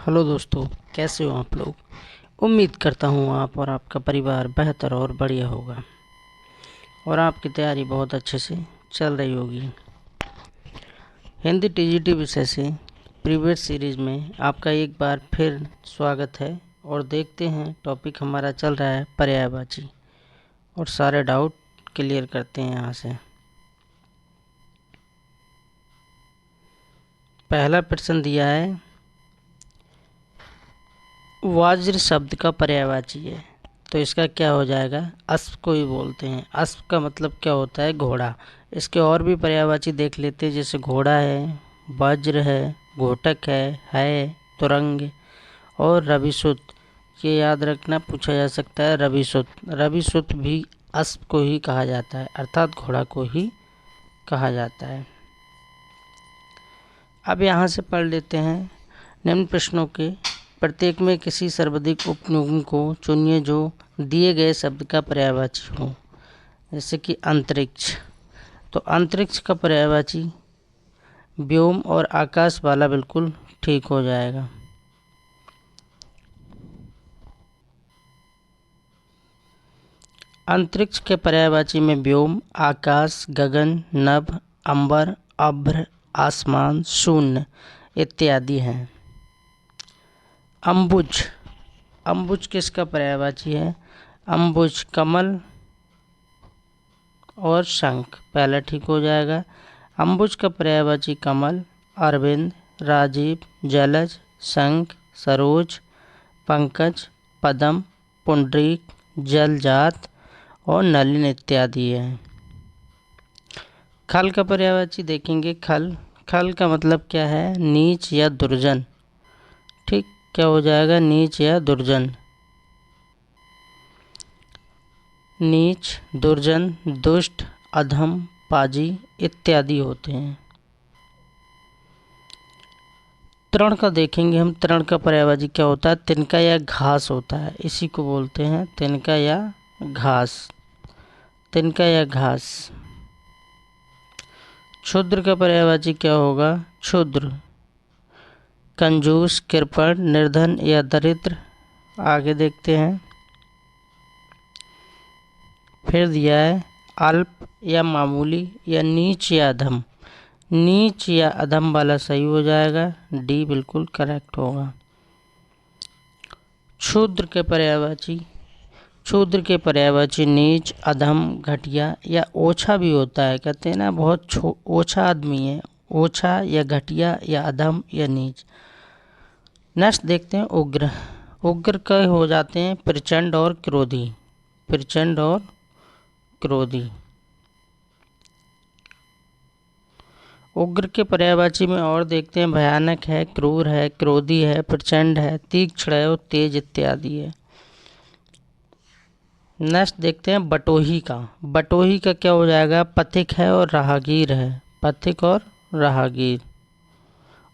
Hello दोस्तों, कैसे हो आप लोग। उम्मीद करता हूँ आप और आपका परिवार बेहतर और बढ़िया होगा और आपकी तैयारी बहुत अच्छे से चल रही होगी। हिंदी टीजीटी विषय से प्रीवियस सीरीज़ में आपका एक बार फिर स्वागत है और देखते हैं टॉपिक हमारा चल रहा है पर्यायवाची और सारे डाउट क्लियर करते हैं यहाँ से। पहला प्रश्न दिया है, वज्र शब्द का पर्यायवाची है तो इसका क्या हो जाएगा, अश्व को ही बोलते हैं। अश्व का मतलब क्या होता है, घोड़ा। इसके और भी पर्यायवाची देख लेते हैं, जैसे घोड़ा है, वज्र है, घोटक है, तुरंग और रविसुत। ये याद रखना, पूछा जा सकता है रविसुत। रविसुत भी अश्व को ही कहा जाता है, अर्थात घोड़ा को ही कहा जाता है। अब यहाँ से पढ़ लेते हैं निम्न प्रश्नों के प्रत्येक में किसी सर्वाधिक उपयुक्त को चुनिए जो दिए गए शब्द का पर्यायवाची हो। जैसे कि अंतरिक्ष, तो अंतरिक्ष का पर्यायवाची व्योम और आकाश वाला बिल्कुल ठीक हो जाएगा। अंतरिक्ष के पर्यायवाची में व्योम, आकाश, गगन, नभ, अंबर, अभ्र, आसमान, शून्य इत्यादि हैं। अम्बुज, अम्बुज किसका पर्यायवाची है, अम्बुज कमल और शंख, पहला ठीक हो जाएगा। अम्बुज का पर्यायवाची कमल, अरविंद, राजीव, जलज, शंख, सरोज, पंकज, पद्म, पुंडरीक, जलजात और नलिन इत्यादि है। खल का पर्यायवाची देखेंगे, खल, खल का मतलब क्या है, नीच या दुर्जन। ठीक, क्या हो जाएगा, नीच या दुर्जन। नीच, दुर्जन, दुष्ट, अधम, पाजी इत्यादि होते हैं। तृण का देखेंगे हम, तृण का पर्यायवाची क्या होता है, तिनका या घास होता है, इसी को बोलते हैं तिनका या घास। तिनका या घास। क्षुद्र का पर्यायवाची क्या होगा, क्षुद्र, कंजूस, कृपण, निर्धन या दरिद्र। आगे देखते हैं, फिर दिया है अल्प या मामूली या नीच या अधम। नीच या अधम वाला सही हो जाएगा, डी बिल्कुल करेक्ट होगा। क्षुद्र के पर्यायवाची, क्षुद्र के पर्यायवाची नीच, अधम, घटिया या ओछा भी होता है। कहते हैं ना बहुत ओछा आदमी है, ओछा या घटिया या अधम या नीच। नेक्स्ट देखते हैं उग्र। उग्र का हो जाते हैं प्रचंड और क्रोधी, प्रचंड और क्रोधी। उग्र के पर्यायवाची में और देखते हैं भयानक है, क्रूर है, क्रोधी है, प्रचंड है, तीक्ष्ण है और तेज इत्यादि है। नेक्स्ट देखते हैं बटोही का। बटोही का क्या हो जाएगा, पथिक है और राहगीर है, पथिक और राहगीर।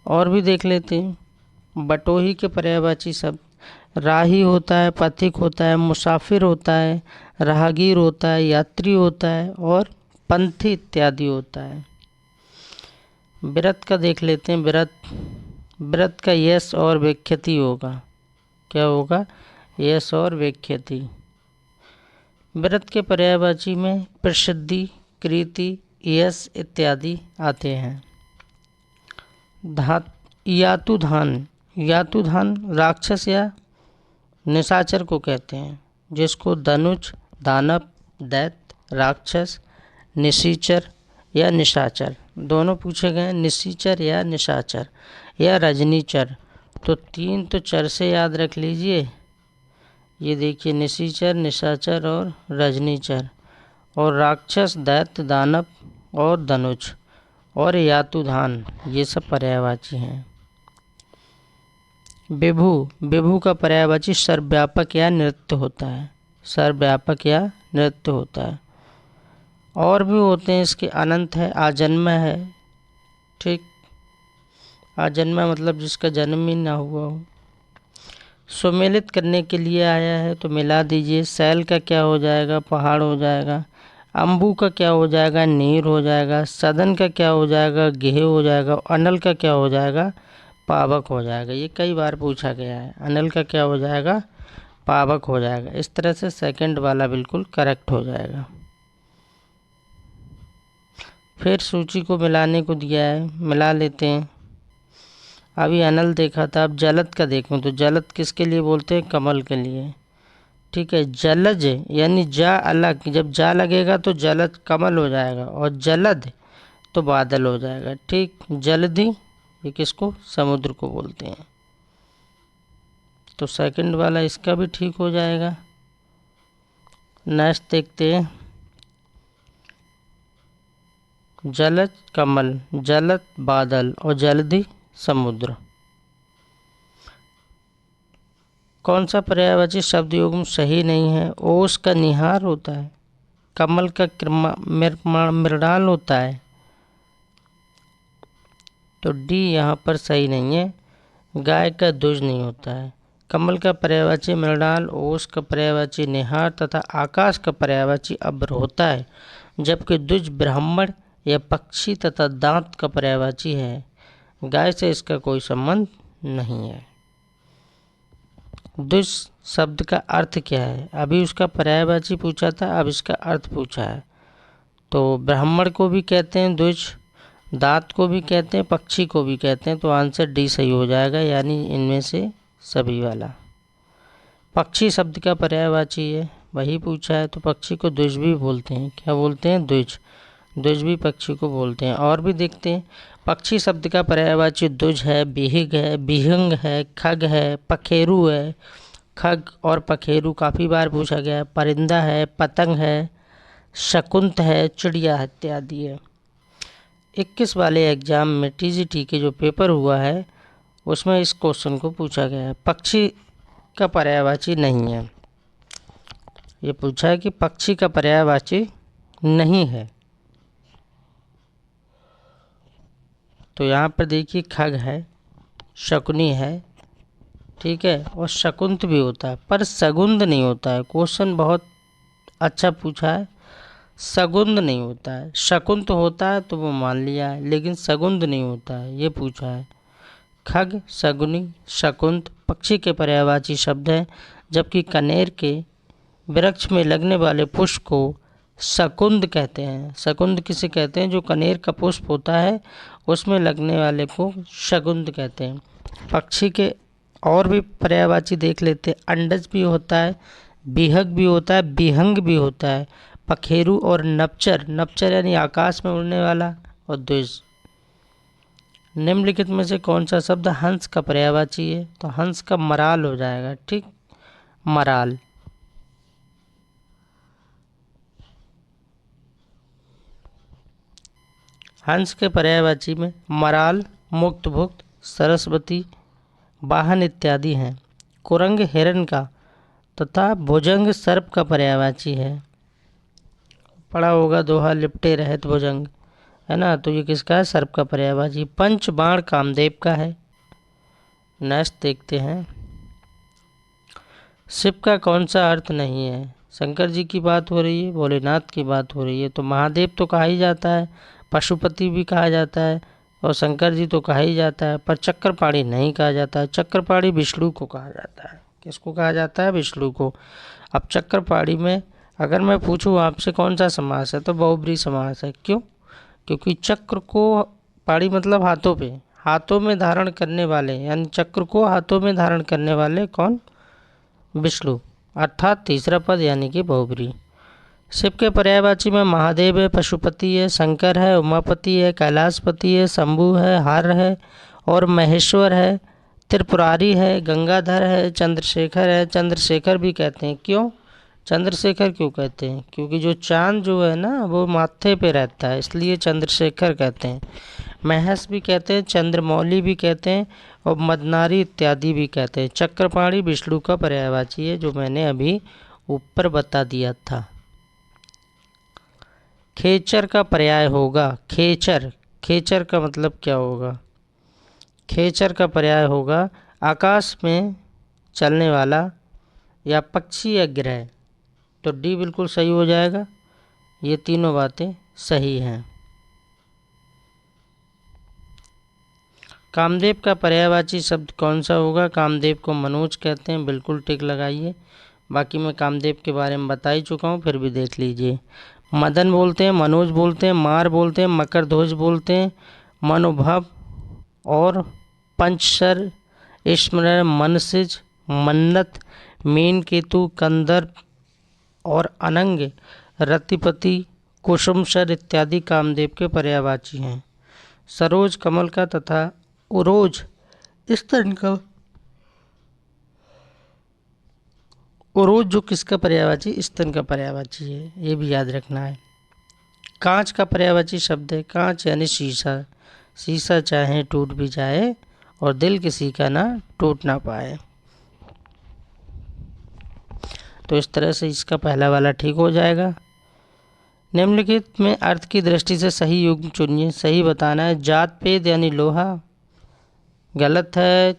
और भी देख लेते हैं, बटोही के पर्यायवाची शब्द राही होता है, पथिक होता है, मुसाफिर होता है, राहगीर होता है, यात्री होता है और पंथी इत्यादि होता है। व्रत का देख लेते हैं, व्रत, व्रत का यश और व्याख्याति होगा, क्या होगा, यश और व्याख्याति। व्रत के पर्यायवाची में प्रसिद्धि, कीर्ति, यश इत्यादि आते हैं। यातुधान, यातुधान राक्षस या निशाचर को कहते हैं, जिसको धनुष, दानव, दैत्य, राक्षस, निशाचर या निशाचर दोनों पूछे गए, निशाचर या निशाचर या रजनीचर। तो तीन तो चर से याद रख लीजिए, ये देखिए निशाचर, निशाचर और रजनीचर। और राक्षस, दैत्य, दानव और धनुष और यातुधान ये सब पर्यायवाची हैं। विभु, विभु का पर्यायवाची सर्वव्यापक या नृत्य होता है, सर्वव्यापक या नृत्य होता है। और भी होते हैं इसके, अनंत है, आजन्म है, ठीक, आजन्म मतलब जिसका जन्म ही ना हुआ हो। सुमेलित करने के लिए आया है तो मिला दीजिए। शैल का क्या हो जाएगा, पहाड़ हो जाएगा। अम्बु का क्या हो जाएगा, नीर हो जाएगा। सदन का क्या हो जाएगा, गेह हो जाएगा। अनल का क्या हो जाएगा, पावक हो जाएगा। ये कई बार पूछा गया है। अनल का क्या हो जाएगा? पावक हो जाएगा। इस तरह से सेकंड वाला बिल्कुल करेक्ट हो जाएगा। फिर सूची को मिलाने को दिया है, मिला लेते हैं। अभी अनल देखा था, अब जलद का देखूं तो जलद किसके लिए बोलते हैं? कमल के लिए। ठीक है, जलज यानी जा अलग, जब जा लगेगा तो जलद कमल हो जाएगा, और जलद तो बादल हो जाएगा। ठीक, जलधि ये किसको? समुद्र को बोलते हैं। तो सेकंड वाला इसका भी ठीक हो जाएगा। नेक्स्ट देखते हैं, जलज कमल, जलद बादल और जलधि समुद्र। कौन सा पर्यायवाची शब्द युग्म सही नहीं है? ओस का निहार होता है, कमल का मृणाल होता है, तो डी यहाँ पर सही नहीं है। गाय का दुज नहीं होता है। कमल का पर्यायवाची मृणाल, ओस का पर्यायवाची निहार तथा आकाश का पर्यायवाची अभ्र होता है, जबकि दुज ब्राह्मण या पक्षी तथा दांत का पर्यायवाची है। गाय से इसका कोई संबंध नहीं है। दुज शब्द का अर्थ क्या है? अभी उसका पर्यायवाची पूछा था, अब इसका अर्थ पूछा है। तो ब्राह्मण को भी कहते हैं दुज, दांत को भी कहते हैं, पक्षी को भी कहते हैं। तो आंसर डी सही हो जाएगा, यानी इनमें से सभी वाला। पक्षी शब्द का पर्यायवाची है, वही पूछा है। तो पक्षी को द्विज भी बोलते हैं। क्या बोलते हैं? द्विज। द्विज भी पक्षी को बोलते हैं। और भी देखते हैं, पक्षी शब्द का पर्यायवाची द्विज है, बिहिग है, बिहंग है, खग है, पखेरु है। खग और पखेरु काफ़ी बार पूछा गया है। परिंदा है, पतंग है, शकुंत है, चिड़िया इत्यादि है। 21 वाले एग्जाम में टीजीटी के जो पेपर हुआ है उसमें इस क्वेश्चन को पूछा गया है। पक्षी का पर्यायवाची नहीं है, ये पूछा है कि पक्षी का पर्यायवाची नहीं है। तो यहाँ पर देखिए, खग है, शकुनी है, ठीक है, और शकुंत भी होता है, पर सगुंद नहीं होता है। क्वेश्चन बहुत अच्छा पूछा है, सगुंद नहीं होता है। शकुंत होता है तो वो मान लिया है, लेकिन सगुंद नहीं होता है, ये पूछा है। खग, शगुनी, शकुंत पक्षी के पर्यायवाची शब्द हैं, जबकि कनेर के वृक्ष में लगने वाले पुष्प को शकुंद कहते हैं। शकुंद किसे कहते हैं? जो कनेर का पुष्प होता है उसमें लगने वाले को शकुंद कहते हैं। पक्षी के और भी पर्यायवाची देख लेते हैं। अंडज भी होता है, बिहग भी होता है, बिहंग भी होता है, पखेरु और नपचर, नपचर यानी आकाश में उड़ने वाला, और द्विज। निम्नलिखित में से कौन सा शब्द हंस का पर्यायवाची है? तो हंस का मराल हो जाएगा। ठीक, मराल। हंस के पर्यायवाची में मराल, मुक्त भुक्त, सरस्वती, वाहन इत्यादि हैं। कुरंग हिरण का तथा भुजंग सर्प का पर्यायवाची है। पढ़ा होगा, दोहा लिपटे रहत भुजंग, है ना? तो ये किसका है? सर्प का पर्यायवाची। पंच बाण कामदेव का है। नेक्स्ट देखते हैं, शिव का कौन सा अर्थ नहीं है? शंकर जी की बात हो रही है, भोलेनाथ की बात हो रही है, तो महादेव तो कहा ही जाता है, पशुपति भी कहा जाता है, और शंकर जी तो कहा ही जाता है, पर चक्रपाणी नहीं कहा जाता है। चक्रपाणी विष्णु को कहा जाता है। किसको कहा जाता है? विष्णु को। अब चक्रपाणी में अगर मैं पूछूं आपसे कौन सा समास है, तो बहुब्रीहि समास है। क्यों? क्योंकि चक्र को, पाणी मतलब हाथों पे, हाथों में धारण करने वाले, यानी चक्र को हाथों में धारण करने वाले कौन? विष्णु, अर्थात तीसरा पद यानी कि बहुब्रीहि। शिव के पर्यायवाची में महादेव है, पशुपति है, शंकर है, उमापति है, कैलाशपति है, शंभु है, हर है और महेश्वर है, त्रिपुरारी है, गंगाधर है, चंद्रशेखर है। चंद्रशेखर भी कहते हैं। क्यों चंद्रशेखर क्यों कहते हैं? क्योंकि जो चांद जो है ना वो माथे पे रहता है, इसलिए चंद्रशेखर कहते हैं। महेश भी कहते हैं, चंद्रमौली भी कहते हैं, और मदनारी इत्यादि भी कहते हैं। चक्रपाणी विष्णु का पर्यायवाची है, जो मैंने अभी ऊपर बता दिया था। खेचर का पर्याय होगा, खेचर। खेचर का मतलब क्या होगा? खेचर का पर्याय होगा आकाश में चलने वाला या पक्षी या ग्रह। तो डी बिल्कुल सही हो जाएगा। ये तीनों बातें सही हैं। कामदेव का पर्यायवाची शब्द कौन सा होगा? कामदेव को मनोज कहते हैं, बिल्कुल टिक लगाइए। बाकी मैं कामदेव के बारे में बता ही चुका हूँ, फिर भी देख लीजिए। मदन बोलते हैं, मनोज बोलते हैं, मार बोलते हैं, मकरध्वज बोलते हैं, मनोभव और पंचशर, स्मरण, मनसिज, मन्नत, मीन केतु, कंदर्प और अनंग, रतिपति, कुसुमशर इत्यादि कामदेव के पर्यायवाची हैं। सरोज कमल का तथा उरोज स्तन का, उरोज जो किसका पर्यायवाची? स्तन का पर्यायवाची है, ये भी याद रखना है। कांच का पर्यायवाची शब्द है, कांच यानी शीशा। शीशा चाहे टूट भी जाए और दिल किसी का ना टूट ना पाए। तो इस तरह से इसका पहला वाला ठीक हो जाएगा। निम्नलिखित में अर्थ की दृष्टि से सही युग्म चुनिए। सही बताना है। जात पेद यानी लोहा, गलत है।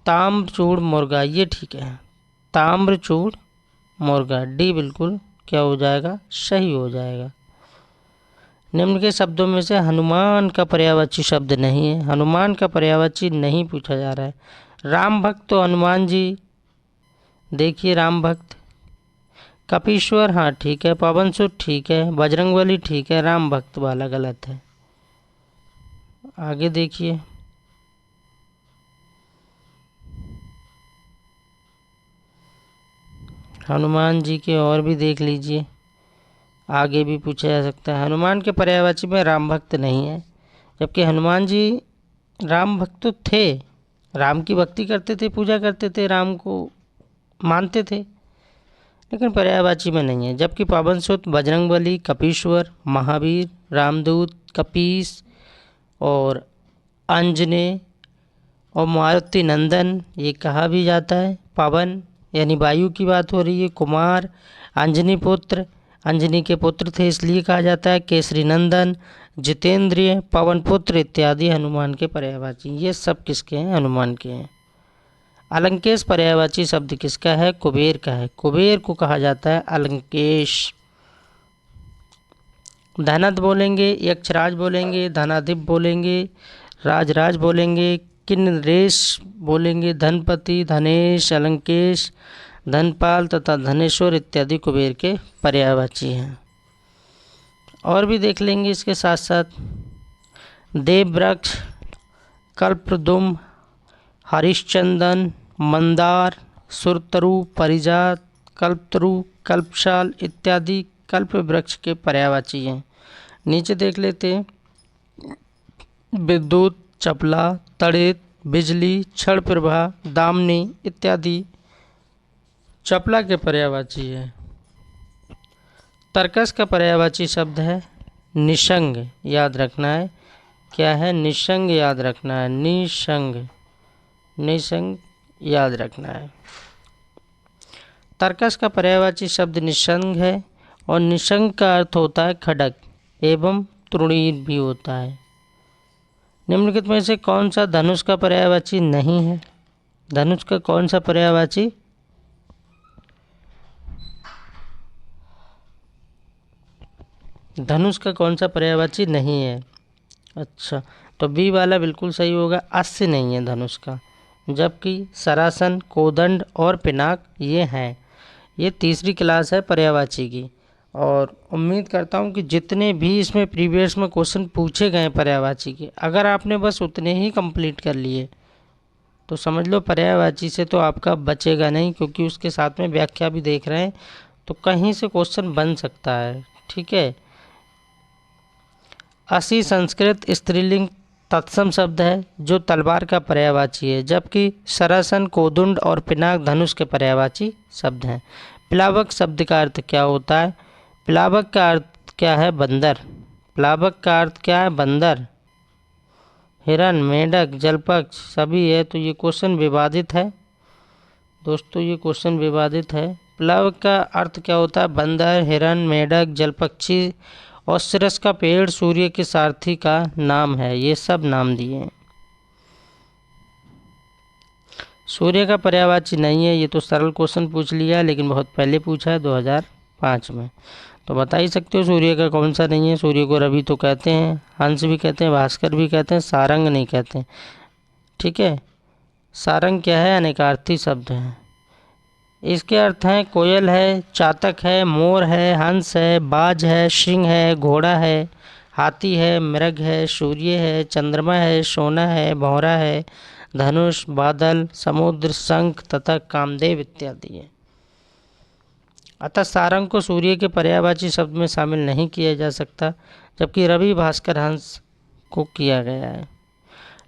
ताम्रचूड़ मुर्गा, ये ठीक है। ताम्रचूड़ मुर्गा, डी बिल्कुल क्या हो जाएगा? सही हो जाएगा। निम्न के शब्दों में से हनुमान का पर्यायवाची शब्द नहीं है। हनुमान का पर्यायवाची नहीं पूछा जा रहा है। राम भक्त तो हनुमान जी, देखिए राम भक्त। कपीश्वर हाँ ठीक है। पवन सुत ठीक है। बजरंगबली ठीक है। राम भक्त वाला गलत है। आगे देखिए। हनुमान जी के और भी देख लीजिए, आगे भी पूछा जा सकता है। हनुमान के पर्यायवाची में राम भक्त नहीं है, जबकि हनुमान जी राम भक्त तो थे, राम की भक्ति करते थे, पूजा करते थे, राम को मानते थे, लेकिन पर्यायवाची में नहीं है। जबकि पवन सुत, बजरंगबली, कपीश्वर, महावीर, रामदूत, कपीस और अंजने और मारुति नंदन, ये कहा भी जाता है। पवन यानी वायु की बात हो रही है। कुमार, अंजनी पुत्र, अंजनी के पुत्र थे इसलिए कहा जाता है। केसरी नंदन, जितेंद्रिय, पवन पुत्र इत्यादि हनुमान के पर्यायवाची। ये सब किसके हैं? हनुमान के हैं। अलंकेश पर्यायवाची शब्द किसका है? कुबेर का है। कुबेर को कहा जाता है अलंकेश। धनद बोलेंगे, यक्षराज बोलेंगे, धनाधिप बोलेंगे, राजराज बोलेंगे, किन्नरेश बोलेंगे, धनपति, धनेश, अलंकेश, धनपाल तथा धनेश्वर इत्यादि कुबेर के पर्यायवाची हैं। और भी देख लेंगे इसके साथ साथ। देववृक्ष, कल्पद्रुम, हरिश्चंदन, मंदार, सुरतरु, परिजात, कल्पतरु, कल्पशाल इत्यादि कल्प वृक्ष के पर्यायवाची हैं। नीचे देख लेते हैं। विद्युत, चपला, तड़ित, बिजली, क्षण प्रभा, दामिनी इत्यादि चपला के पर्यायवाची है। तर्कस का पर्यायवाची शब्द है निशंग, याद रखना है। क्या है? निशंग याद रखना है। निशंग, निशंग याद रखना है। तर्कस का पर्यायवाची शब्द निशंग है और निशंग का अर्थ होता है खड़ग एवं तृणीर भी होता है। निम्नलिखित में से कौन सा धनुष का पर्यायवाची नहीं है? धनुष का कौन सा पर्यायवाची? धनुष का कौन सा पर्यायवाची नहीं है? अच्छा, तो बी वाला बिल्कुल सही होगा। अस्य नहीं है धनुष का, जबकि सरासन, कोदंड और पिनाक ये हैं। ये तीसरी क्लास है पर्यायवाची की। और उम्मीद करता हूँ कि जितने भी इसमें प्रीवियस में क्वेश्चन पूछे गए पर्यायवाची के, अगर आपने बस उतने ही कंप्लीट कर लिए तो समझ लो पर्यायवाची से तो आपका बचेगा नहीं, क्योंकि उसके साथ में व्याख्या भी देख रहे हैं तो कहीं से क्वेश्चन बन सकता है। ठीक है। असी संस्कृत स्त्रीलिंग तत्सम शब्द है जो तलवार का पर्यायवाची है, जबकि सरासन, कोदंड और पिनाक धनुष के पर्यायवाची शब्द हैं। प्लावक शब्द का अर्थ क्या होता है? प्लावक का अर्थ क्या है? बंदर। प्लावक का अर्थ क्या है? बंदर। हिरण, मेंढक, जलपक्ष सभी है, तो ये क्वेश्चन विवादित है दोस्तों, ये क्वेश्चन विवादित है। प्लावक का अर्थ क्या होता है? बंदर, हिरण, मेंढक, जलपक्षी और सिरस का पेड़ सूर्य के सारथी का नाम है। ये सब नाम दिए हैं। सूर्य का पर्यायवाची नहीं है, ये तो सरल क्वेश्चन पूछ लिया, लेकिन बहुत पहले पूछा है 2005 में। तो बता ही सकते हो सूर्य का कौन सा नहीं है। सूर्य को रवि तो कहते हैं, हंस भी कहते हैं, भास्कर भी कहते हैं, सारंग नहीं कहते हैं। ठीक है। सारंग क्या है? अनेकार्थी शब्द है। इसके अर्थ हैं कोयल है, चातक है, मोर है, हंस है, बाज है, सिंह है, घोड़ा है, हाथी है, मृग है, सूर्य है, चंद्रमा है, सोना है, भौरा है, धनुष, बादल, समुद्र, शंख तथा कामदेव इत्यादि है। अतः सारंग को सूर्य के पर्यायवाची शब्द में शामिल नहीं किया जा सकता, जबकि रवि, भास्कर, हंस को किया गया है।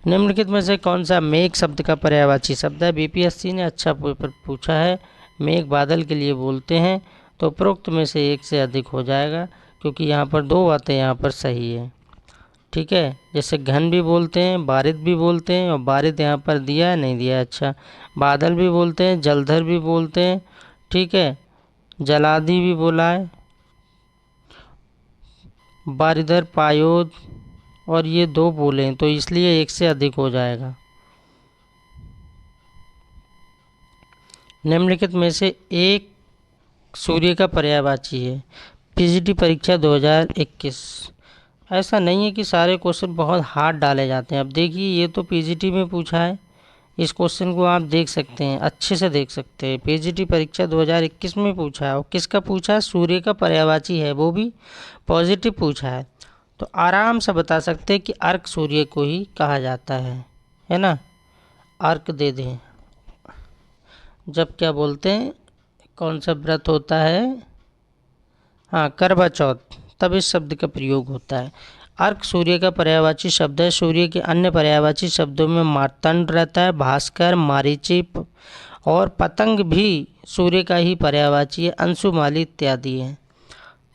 निम्नलिखित में से कौन सा मेघ शब्द का पर्यायवाची शब्द है? बीपीएससी ने अच्छा पेपर पूछा है। मेघ बादल के लिए बोलते हैं, तो उपरोक्त में से एक से अधिक हो जाएगा, क्योंकि यहाँ पर दो बातें यहाँ पर सही है। ठीक है, जैसे घन भी बोलते हैं, बारिद भी बोलते हैं, और बारिद यहाँ पर दिया है, नहीं दिया। अच्छा, बादल भी बोलते हैं, जलधर भी बोलते हैं, ठीक है, जलादि भी बोला है, बारिधर, पायोद, और ये दो बोले हैं, तो इसलिए एक से अधिक हो जाएगा। निम्नलिखित में से एक सूर्य का पर्यायवाची है। पीजीटी परीक्षा 2021। ऐसा नहीं है कि सारे क्वेश्चन बहुत हार्ड डाले जाते हैं। अब देखिए, ये तो पीजीटी में पूछा है, इस क्वेश्चन को आप देख सकते हैं, अच्छे से देख सकते हैं। पीजीटी परीक्षा 2021 में पूछा है, और किसका पूछा है? सूर्य का पर्यायवाची है, वो भी पॉजिटिव पूछा है, तो आराम से बता सकते हैं कि अर्क सूर्य को ही कहा जाता है ना। अर्क दे दें। जब क्या बोलते हैं, कौन सा व्रत होता है? हाँ, करवा चौथ, तब इस शब्द का प्रयोग होता है। अर्क सूर्य का पर्यायवाची शब्द है। सूर्य के अन्य पर्यायवाची शब्दों में मार्तंड रहता है, भास्कर, मारीची और पतंग भी सूर्य का ही पर्यायवाची है, अंशुमाली इत्यादि है।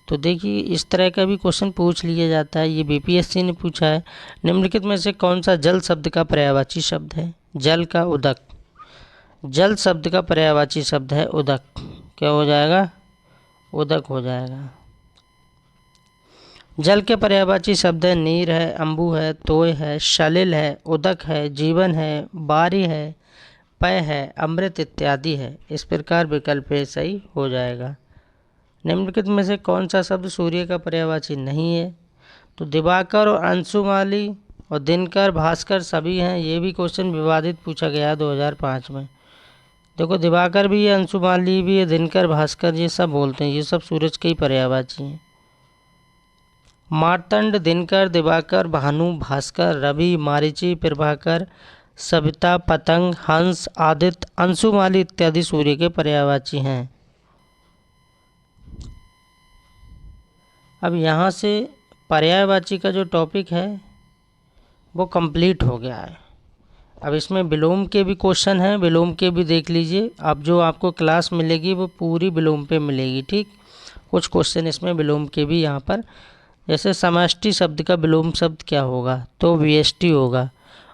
तो देखिए, इस तरह का भी क्वेश्चन पूछ लिया जाता है, ये बीपीएससी ने पूछा है। निम्नलिखित में से कौन सा जल शब्द का पर्यायवाची शब्द है? जल का उदक। जल शब्द का पर्यायवाची शब्द है उदक। क्या हो जाएगा? उदक हो जाएगा। जल के पर्यायवाची शब्द है नीर है, अम्बु है, तोय है, सलिल है, उदक है, जीवन है, बारी है, पय है, अमृत इत्यादि है। इस प्रकार विकल्प ए सही हो जाएगा। निम्नलिखित में से कौन सा शब्द सूर्य का पर्यायवाची नहीं है? तो दिवाकर और अंशुमाली और दिनकर, भास्कर सभी हैं। ये भी क्वेश्चन विवादित पूछा गया 2005 में। देखो, दिवाकर भी है, अंशुमाली भी है, दिनकर, भास्कर, ये सब बोलते हैं, ये सब सूरज के ही पर्यायवाची हैं। मार्तंड, दिनकर, दिवाकर, भानु, भास्कर, रवि, मारीची, प्रभाकर, सविता, पतंग, हंस, आदित्य, अंशुमाली इत्यादि सूर्य के पर्यायवाची हैं। अब यहाँ से पर्यायवाची का जो टॉपिक है वो कंप्लीट हो गया है। अब इसमें विलोम के भी क्वेश्चन हैं, विलोम के भी देख लीजिए। अब जो आपको क्लास मिलेगी वो पूरी विलोम पे मिलेगी, ठीक। कुछ क्वेश्चन इसमें विलोम के भी यहाँ पर, जैसे समष्टि शब्द का विलोम शब्द क्या होगा? तो वीएसटी होगा।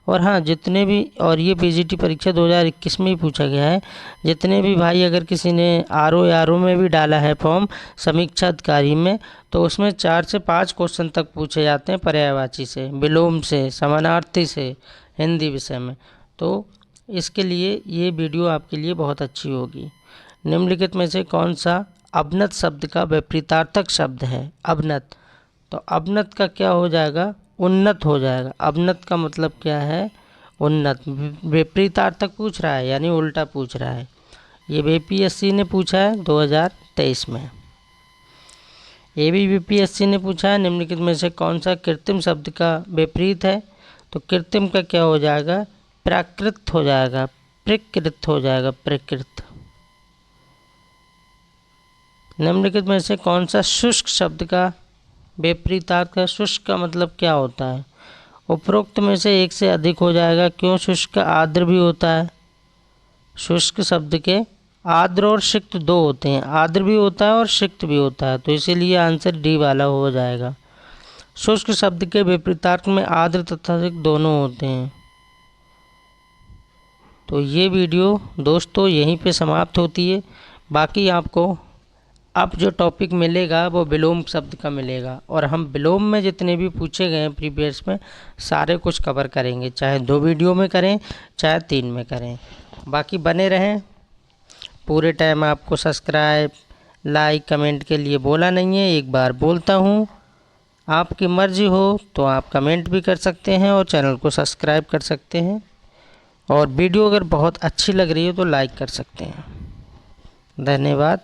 और हाँ, जितने भी, और ये पीजीटी परीक्षा 2021 में ही पूछा गया है, जितने भी भाई अगर किसी ने आरओ में भी डाला है फॉर्म समीक्षा अधिकारी में, तो उसमें 4 से 5 क्वेश्चन तक पूछे जाते हैं पर्यायवाची से, विलोम से, समानार्थी से, हिंदी विषय में। तो इसके लिए ये वीडियो आपके लिए बहुत अच्छी होगी। निम्नलिखित में से कौन सा अवनत शब्द का विपरीतार्थक शब्द है? अवनत, तो अवनत का क्या हो जाएगा? उन्नत हो जाएगा। अवनत का मतलब क्या है? उन्नत। विपरीतार्थक पूछ रहा है, यानी उल्टा पूछ रहा है। ये बीपीएससी ने पूछा है 2023 में। ये भी बीपीएससी ने पूछा है। निम्नलिखित में से कौन सा कृत्रिम शब्द का विपरीत है? तो कृत्रिम का क्या हो जाएगा? प्राकृत हो जाएगा, प्रकृत हो जाएगा, प्रकृत। निम्नलिखित में से कौन सा शुष्क शब्द का विपरीतार्थ है? शुष्क का मतलब क्या होता है? उपरोक्त में से एक से अधिक हो जाएगा। क्यों? शुष्क आर्द्र भी होता है। शुष्क शब्द के आर्द्र और सिक्त दो होते हैं, आर्द्र भी होता है और सिक्त भी होता है, तो इसीलिए आंसर डी वाला हो जाएगा। शुष्क शब्द के विपरीतार्थ में आर्द्र तथा सिक्त दोनों होते हैं। तो ये वीडियो दोस्तों यहीं पे समाप्त होती है। बाकी आपको अब जो टॉपिक मिलेगा वो विलोम शब्द का मिलेगा, और हम विलोम में जितने भी पूछे गए हैं प्रीवियस में सारे कुछ कवर करेंगे, चाहे 2 वीडियो में करें चाहे 3 में करें। बाकी बने रहें पूरे टाइम। आपको सब्सक्राइब, लाइक, कमेंट के लिए बोला नहीं है, एक बार बोलता हूँ। आपकी मर्जी हो तो आप कमेंट भी कर सकते हैं और चैनल को सब्सक्राइब कर सकते हैं। और वीडियो अगर बहुत अच्छी लग रही है तो लाइक कर सकते हैं। धन्यवाद।